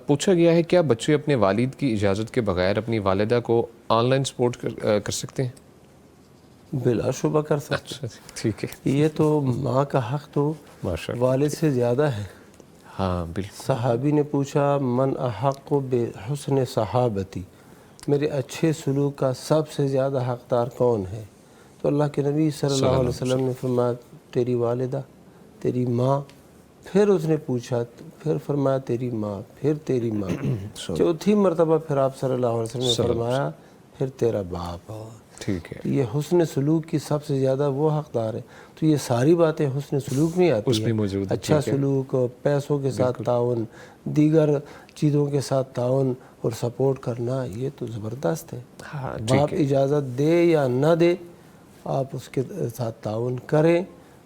پوچھا گیا ہے کیا بچے اپنے والد کی اجازت کے بغیر اپنی والدہ کو آن لائن سپورٹ کر سکتے ہیں؟ بلا شبہ کر سکتے اچھا ٹھیک ہے. یہ تو ماں کا حق تو ماشاء اللہ. والد سے زیادہ ہے. ہاں بالکل. صحابی نے پوچھا من احق بحسن صحابتی، میرے اچھے سلوک کا سب سے زیادہ حقدار کون ہے؟ تو اللہ کے نبی صلی اللہ علیہ وسلم نے فرمایا تیری والدہ، تیری ماں. پھر اس نے پوچھا، پھر فرمایا تیری ماں، پھر تیری ماں. چوتھی مرتبہ پھر آپ صلی اللہ علیہ وسلم نے فرمایا پھر تیرا باپ. ٹھیک ہے. یہ حسن سلوک کی سب سے زیادہ وہ حقدار ہے. تو یہ ساری باتیں حسن سلوک میں آتی ہیں. اچھا سلوک، پیسوں کے ساتھ تعاون، دیگر چیزوں کے ساتھ تعاون اور سپورٹ کرنا، یہ تو زبردست ہے. باپ اجازت دے یا نہ دے، آپ اس کے ساتھ تعاون کریں،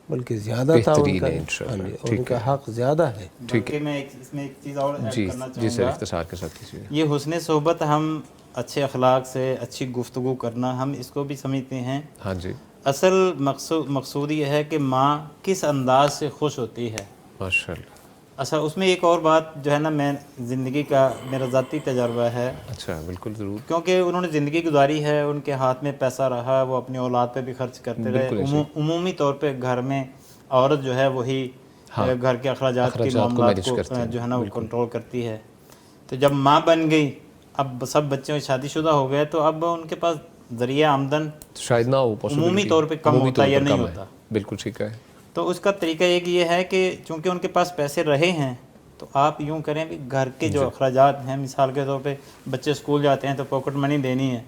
بلکہ زیادہ تعاون کریں. اور ان کا حق زیادہ ہے. ٹھیک ہے. میں اس میں ایک چیز اور ایڈ کرنا جی سر چاہوں گا. اختصار کے ساتھ کیجیے. یہ حسن صحبت، ہم اچھے اخلاق سے اچھی گفتگو کرنا، ہم اس کو بھی سمجھتے ہیں. ہاں جی. اصل مقصود یہ ہے کہ ماں کس انداز سے خوش ہوتی ہے. ماشاء اللہ. اچھا اس میں ایک اور بات جو ہے نا، میں زندگی کا میرا ذاتی تجربہ ہے. اچھا بالکل ضرور. کیونکہ انہوں نے زندگی گزاری ہے، ان کے ہاتھ میں پیسہ رہا، وہ اپنی اولاد پہ بھی خرچ کرتے رہے. عمومی طور پہ گھر میں عورت جو ہے وہی گھر کے اخراجات کے معاملات کو جو ہے نا وہ کنٹرول کرتی ہے. تو جب ماں بن گئی، اب سب بچوں شادی شدہ ہو گئے، تو اب ان کے پاس ذریعہ آمدن شاید نہ ہو، عمومی طور پہ کم ہوتا یا نہیں ہوتا. بالکل ٹھیک ہے. تو اس کا طریقہ ایک یہ ہے کہ چونکہ ان کے پاس پیسے رہے ہیں، تو آپ یوں کریں کہ گھر کے جو اخراجات ہیں، مثال کے طور پہ بچے اسکول جاتے ہیں تو پاکٹ منی دینی ہے.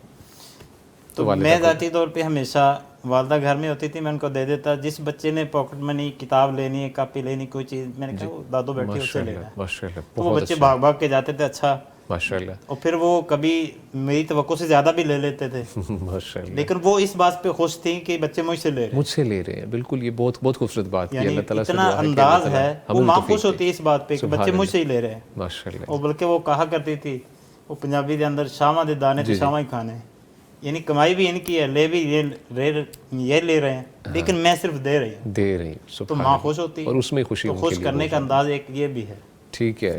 تو میں ذاتی طور پہ ہمیشہ والدہ گھر میں ہوتی تھی، میں ان کو دے دیتا. جس بچے نے پاکٹ منی، کتاب لینی ہے، کاپی لینی، کوئی چیز، میں نے کہا وہ دادو بیٹھی اس سے لینا ہے. تو وہ بچے بھاگ بھاگ کے جاتے تھے. اچھا ماشاء اللہ. اور پھر وہ کبھی میری توقع سے زیادہ بھی لے لیتے تھے. ماشاء اللہ. لیکن وہ اس بات پہ خوش تھیں کہ بچے مجھ سے لے رہے ہیں. بالکل. یہ بہت خوبصورت بات ہے. اللہ تعالیٰ سے اتنا انداز ہے، وہ ماں خوش ہوتی ہے اس بات پہ کہ بچے مجھ سے ہی لے رہے ہیں. ماشاء اللہ. اور بلکہ وہ کہا کرتی تھی، وہ پنجابی کے اندر شامہ دے دانے تو شامہ ہی کھانے، یعنی کمائی بھی ان کی ہے، لے بھی یہ لے رہے ہیں، لیکن میں صرف دے رہی ہوں. دے رہی ہوں. تو ماں خوش ہوتی ہے، اور اس میں خوشی خوش کرنے کا انداز ایک یہ بھی ہے. ٹھیک ہے.